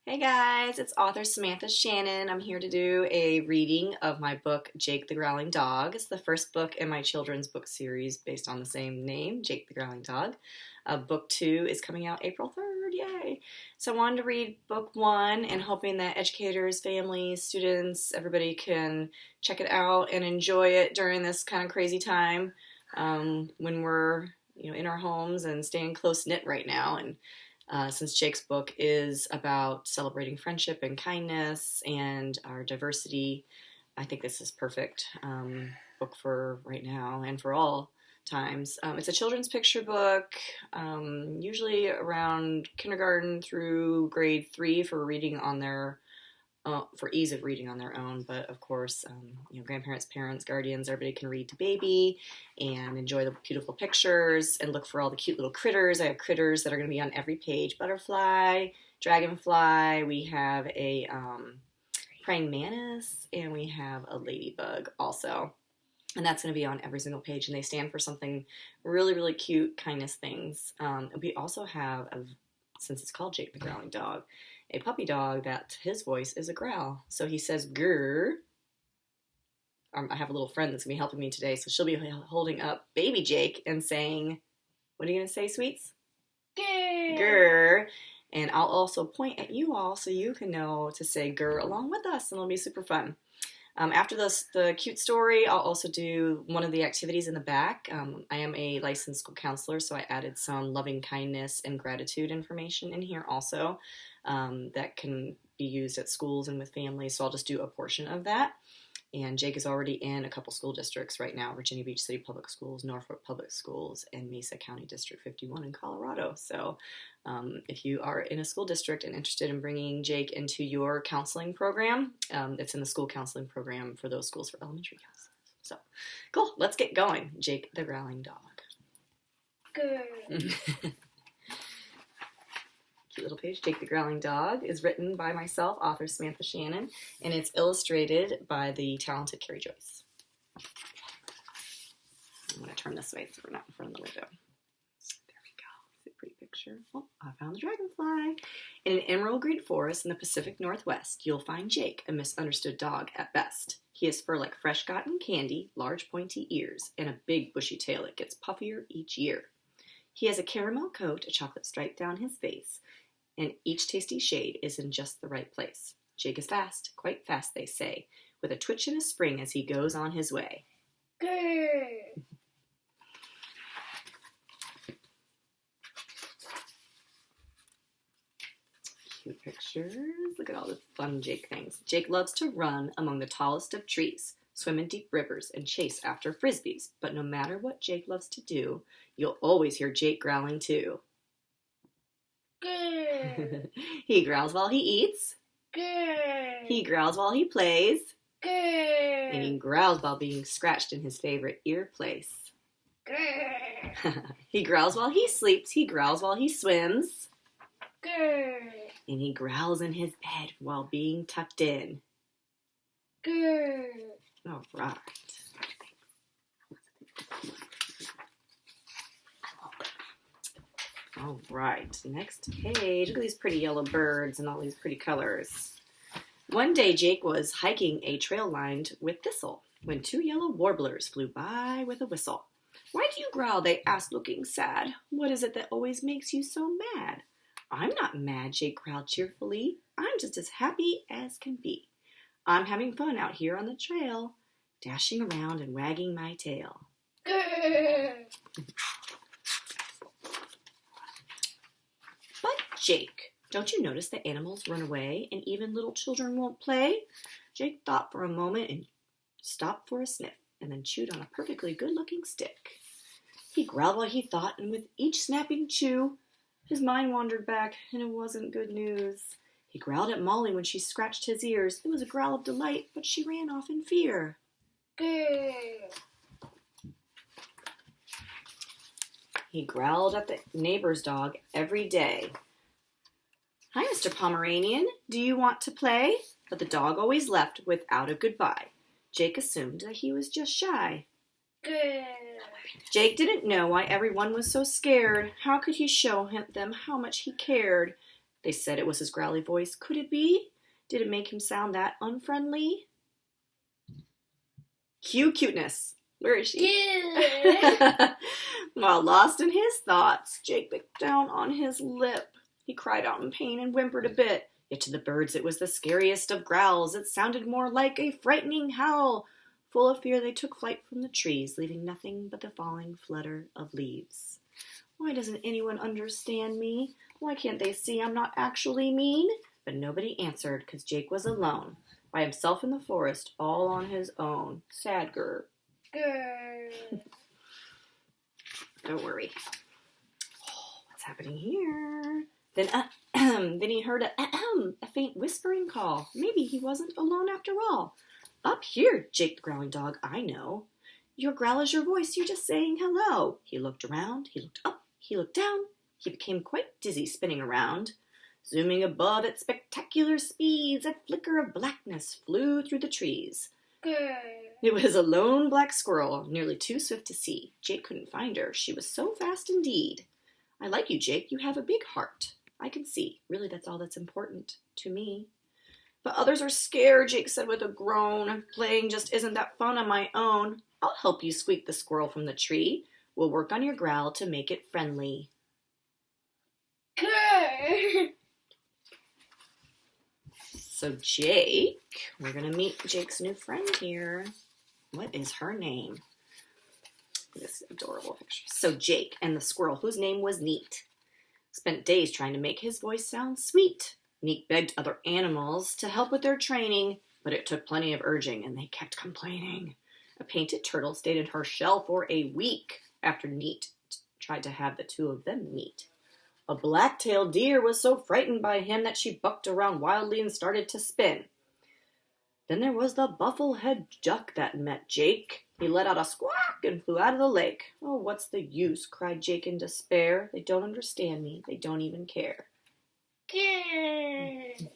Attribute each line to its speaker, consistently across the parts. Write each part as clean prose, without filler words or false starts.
Speaker 1: Hey guys, it's author Samantha Shannon. I'm here to do a reading of my book, Jake the Growling Dog. It's the first book in my children's book series based on the same name, Jake the Growling Dog. Book 2 is coming out April 3rd, yay! So I wanted to read book 1 and hoping that educators, families, students, everybody can check it out and enjoy it during this kind of crazy time when we're in our homes and staying close-knit right now. And since Jake's book is about celebrating friendship and kindness and our diversity, I think this is perfect book for right now and for all times. It's a children's picture book, usually around kindergarten through grade 3 for reading on their for ease of reading on their own, but of course, grandparents, parents, guardians, everybody can read to baby and enjoy the beautiful pictures and look for all the cute little critters. I have critters that are going to be on every page. Butterfly, dragonfly, we have a praying mantis, and we have a ladybug also. And that's going to be on every single page, and they stand for something really, really cute, kindness things. We also have, since it's called Jake the Growling Dog, a puppy dog that his voice is a growl. So he says, grrr. I have a little friend that's going to be helping me today, so she'll be holding up baby Jake and saying, what are you going to say, sweets?
Speaker 2: Grrr.
Speaker 1: Grrr. And I'll also point at you all so you can know to say grrr along with us, and it'll be super fun. After the cute story, I'll also do one of the activities in the back. I am a licensed school counselor, so I added some loving kindness and gratitude information in here also that can be used at schools and with families, so I'll just do a portion of that. And Jake is already in a couple school districts right now, Virginia Beach City Public Schools, Norfolk Public Schools, and Mesa County District 51 in Colorado. So if you are in a school district and interested in bringing Jake into your counseling program, it's in the school counseling program for those schools for elementary counselors. So cool, let's get going. Jake the Growling Dog.
Speaker 2: Grrr.
Speaker 1: Cute little page. Jake the Growling Dog is written by myself, author Samantha Shannon, and it's illustrated by the talented Carrie Joyce. I'm going to turn this way so we're not in front of the window. There we go. It's a pretty picture. Oh, I found the dragonfly. In an emerald green forest in the Pacific Northwest, you'll find Jake, a misunderstood dog at best. He has fur like fresh gotten candy, large pointy ears, and a big bushy tail that gets puffier each year. He has a caramel coat, a chocolate stripe down his face, and each tasty shade is in just the right place. Jake is fast, quite fast they say, with a twitch and a spring as he goes on his way.
Speaker 2: Grrr.
Speaker 1: Cute pictures. Look at all the fun Jake things. Jake loves to run among the tallest of trees, swim in deep rivers, and chase after frisbees. But no matter what Jake loves to do, you'll always hear Jake growling too.
Speaker 2: Grrr.
Speaker 1: He growls while he eats.
Speaker 2: Grrr.
Speaker 1: He growls while he plays.
Speaker 2: Grrr.
Speaker 1: And he growls while being scratched in his favorite ear place.
Speaker 2: Grrr.
Speaker 1: He growls while he sleeps. He growls while he swims.
Speaker 2: Grrr.
Speaker 1: And he growls in his bed while being tucked in.
Speaker 2: Grrr.
Speaker 1: All right. All right, next page. Look at these pretty yellow birds and all these pretty colors. One day Jake was hiking a trail lined with thistle when 2 yellow warblers flew by with a whistle. Why do you growl? They asked, looking sad. What is it that always makes you so mad? I'm not mad, Jake growled cheerfully. I'm just as happy as can be. I'm having fun out here on the trail, dashing around and wagging my tail.
Speaker 2: Grrr.
Speaker 1: But Jake, don't you notice that animals run away and even little children won't play? Jake thought for a moment and stopped for a sniff and then chewed on a perfectly good-looking stick. He growled while he thought, and with each snapping chew, his mind wandered back, and it wasn't good news. He growled at Molly when she scratched his ears. It was a growl of delight, but she ran off in fear.
Speaker 2: Grrr.
Speaker 1: He growled at the neighbor's dog every day. Hi, Mr. Pomeranian. Do you want to play? But the dog always left without a goodbye. Jake assumed that he was just shy.
Speaker 2: Grrr.
Speaker 1: Jake didn't know why everyone was so scared. How could he show them how much he cared? They said it was his growly voice. Could it be? Did it make him sound that unfriendly? Cue cuteness. Where is she?
Speaker 2: Good.
Speaker 1: While lost in his thoughts, Jake bit down on his lip. He cried out in pain and whimpered a bit. Yet to the birds it was the scariest of growls. It sounded more like a frightening howl. Full of fear they took flight from the trees, leaving nothing but the falling flutter of leaves. Why doesn't anyone understand me? Why can't they see I'm not actually mean? But nobody answered, 'cause Jake was alone, by himself in the forest, all on his own. Sad grr.
Speaker 2: Good.
Speaker 1: Don't worry. Oh, what's happening here? Then then he heard a faint whispering call. Maybe he wasn't alone after all. Up here, Jake the Growling Dog, I know. Your growl is your voice, you're just saying hello. He looked around, he looked up, he looked down. He became quite dizzy spinning around. Zooming above at spectacular speeds, a flicker of blackness flew through the trees.
Speaker 2: Good.
Speaker 1: It was a lone black squirrel, nearly too swift to see. Jake couldn't find her. She was so fast indeed. I like you, Jake. You have a big heart. I can see. Really, that's all that's important to me. But others are scared, Jake said with a groan. Playing just isn't that fun on my own. I'll help you, squeaked the squirrel from the tree. We'll work on your growl to make it friendly.
Speaker 2: Good.
Speaker 1: So Jake, we're going to meet Jake's new friend here. What is her name? This adorable picture. So Jake and the squirrel, whose name was Neat, spent days trying to make his voice sound sweet. Neat begged other animals to help with their training, but it took plenty of urging, and they kept complaining. A painted turtle stayed in her shell for a week after Neat tried to have the two of them meet. A black-tailed deer was so frightened by him that she bucked around wildly and started to spin. Then there was the bufflehead duck that met Jake. He let out a squawk and flew out of the lake. Oh, what's the use? Cried Jake in despair. They don't understand me. They don't even care.
Speaker 2: Good.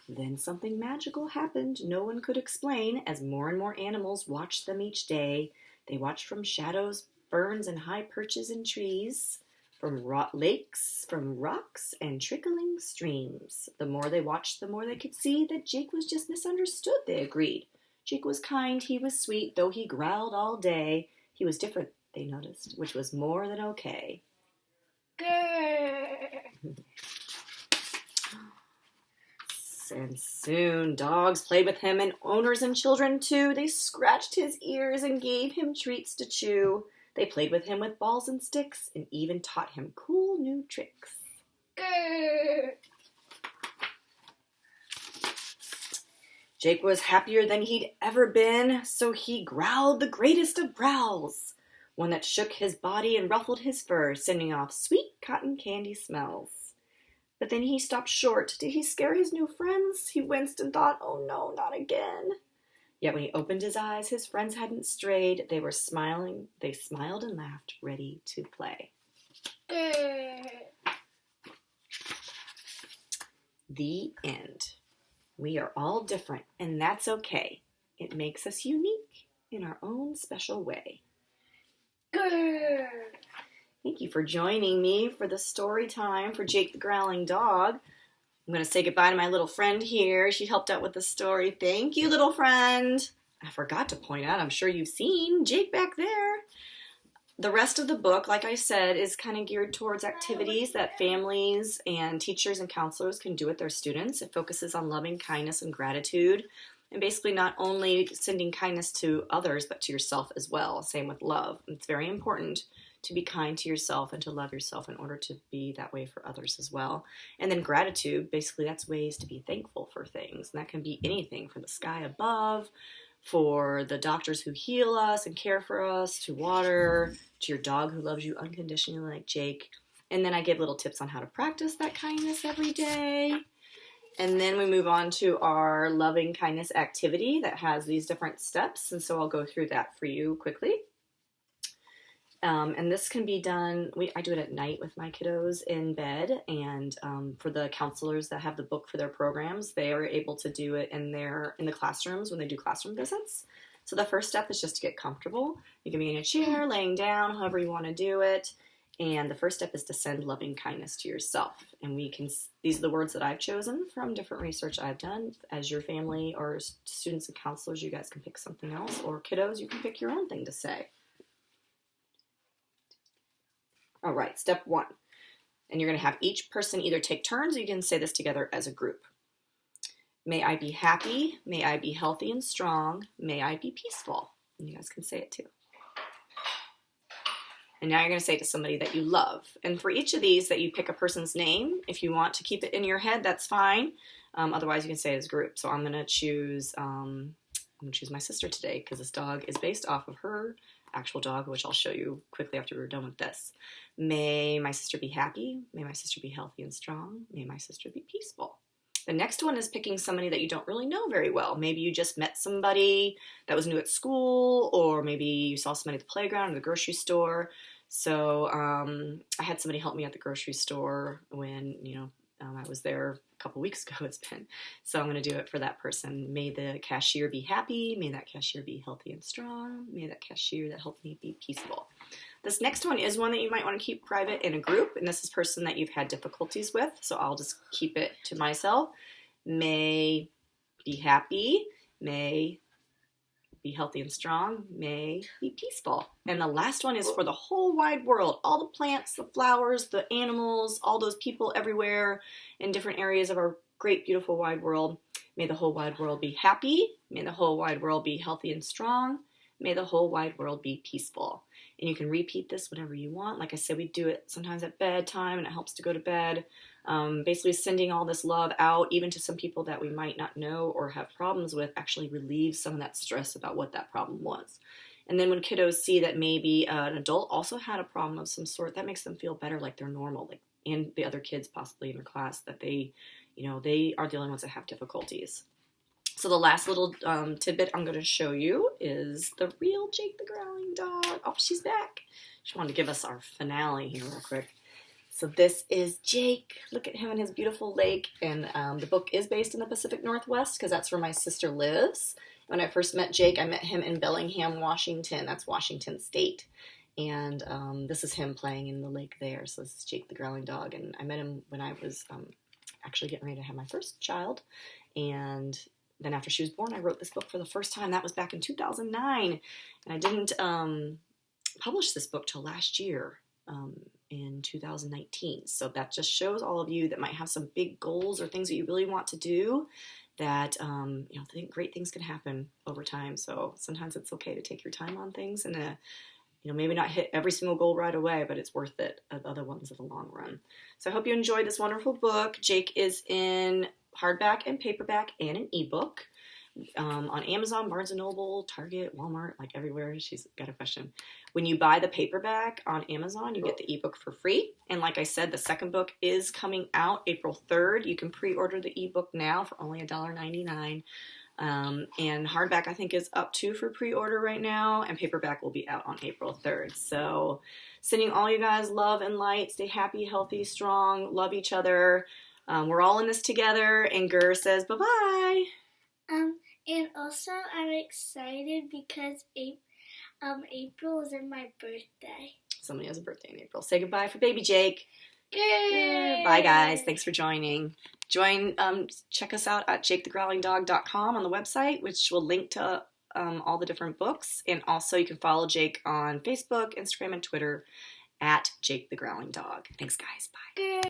Speaker 1: Then something magical happened no one could explain as more and more animals watched them each day. They watched from shadows, ferns, and high perches in trees, from lakes, from rocks, and trickling streams. The more they watched, the more they could see that Jake was just misunderstood, they agreed. Jake was kind, he was sweet, though he growled all day. He was different, they noticed, which was more than okay.
Speaker 2: Good.
Speaker 1: And soon dogs played with him, and owners and children too. They scratched his ears and gave him treats to chew. They played with him with balls and sticks, and even taught him cool new tricks.
Speaker 2: Good.
Speaker 1: Jake was happier than he'd ever been, so he growled the greatest of growls, one that shook his body and ruffled his fur, sending off sweet cotton candy smells. But then he stopped short. Did he scare his new friends? He winced and thought, oh no, not again. Yet when he opened his eyes, his friends hadn't strayed. They were smiling. They smiled and laughed, ready to play.
Speaker 2: Good.
Speaker 1: The end. We are all different, and that's okay. It makes us unique in our own special way.
Speaker 2: Good.
Speaker 1: Thank you for joining me for the story time for Jake the Growling Dog. I'm going to say goodbye to my little friend here. She helped out with the story. Thank you, little friend. I forgot to point out, I'm sure you've seen Jake back there. The rest of the book, like I said, is kind of geared towards activities that families and teachers and counselors can do with their students. It focuses on loving kindness and gratitude, and basically not only sending kindness to others, but to yourself as well. Same with love. It's very important to be kind to yourself and to love yourself in order to be that way for others as well. And then gratitude, basically that's ways to be thankful for things. And that can be anything from the sky above, for the doctors who heal us and care for us, to water, to your dog who loves you unconditionally like Jake. And then I give little tips on how to practice that kindness every day. And then we move on to our loving kindness activity that has these different steps. And so I'll go through that for you quickly. And this can be done, I do it at night with my kiddos in bed, and for the counselors that have the book for their programs, they are able to do it in the classrooms when they do classroom visits. So the first step is just to get comfortable. You can be in a chair, laying down, however you want to do it. And the first step is to send loving kindness to yourself. And these are the words that I've chosen from different research I've done. As your family or students and counselors, you guys can pick something else. Or kiddos, you can pick your own thing to say. All right, step 1. And you're going to have each person either take turns or you can say this together as a group. May I be happy. May I be healthy and strong. May I be peaceful. And you guys can say it too. And now you're going to say it to somebody that you love. And for each of these that you pick a person's name, if you want to keep it in your head, that's fine. Otherwise, you can say it as a group. So I'm going to choose my sister today because this dog is based off of her actual dog, which I'll show you quickly after we're done with this. May my sister be happy. May my sister be healthy and strong. May my sister be peaceful. The next one is picking somebody that you don't really know very well. Maybe you just met somebody that was new at school, or maybe you saw somebody at the playground or the grocery store. So I had somebody help me at the grocery store when, I was there a couple weeks ago it's been. So I'm going to do it for that person. May the cashier be happy. May that cashier be healthy and strong. May that cashier that helped me be peaceful. This next one is one that you might want to keep private in a group, and this is a person that you've had difficulties with, so I'll just keep it to myself. May be happy. May be healthy and strong. May be peaceful. And the last one is for the whole wide world. All the plants, the flowers, the animals, all those people everywhere in different areas of our great, beautiful, wide world. May the whole wide world be happy. May the whole wide world be healthy and strong. May the whole wide world be peaceful. And you can repeat this whenever you want. Like I said, we do it sometimes at bedtime, and it helps to go to bed. Basically sending all this love out, even to some people that we might not know or have problems with, actually relieves some of that stress about what that problem was. And then when kiddos see that maybe an adult also had a problem of some sort, that makes them feel better, like they're normal, and the other kids possibly in their class, that they are the only ones that have difficulties. So the last little tidbit I'm going to show you is the real Jake the Growling Dog. Oh, she's back. She wanted to give us our finale here real quick. So this is Jake. Look at him and his beautiful lake. And the book is based in the Pacific Northwest because that's where my sister lives. When I first met Jake, I met him in Bellingham, Washington. That's Washington State. And this is him playing in the lake there. So this is Jake the Growling Dog. And I met him when I was actually getting ready to have my first child. And then after she was born, I wrote this book for the first time. That was back in 2009. And I didn't publish this book till last year in 2019. So that just shows all of you that might have some big goals or things that you really want to do, that think great things can happen over time. So sometimes it's okay to take your time on things and maybe not hit every single goal right away, but it's worth it of other ones in the long run. So I hope you enjoyed this wonderful book. Jake is in hardback and paperback and an ebook on Amazon, Barnes & Noble, Target, Walmart, like everywhere. She's got a question. When you buy the paperback on Amazon, you get the ebook for free. And like I said, the second book is coming out April 3rd. You can pre-order the ebook now for only $1.99. And hardback I think is up too for pre-order right now, and paperback will be out on April 3rd. So sending all you guys love and light. Stay happy, healthy, strong, love each other. We're all in this together, and Gur says bye-bye.
Speaker 2: And also I'm excited because April is my birthday.
Speaker 1: Somebody has a birthday in April. Say goodbye for baby Jake.
Speaker 2: Good.
Speaker 1: Bye guys. Thanks for joining. Check us out at jakethegrowlingdog.com on the website, which will link to all the different books. And also you can follow Jake on Facebook, Instagram, and Twitter at Jake the Growling Dog. Thanks guys. Bye.
Speaker 2: Good.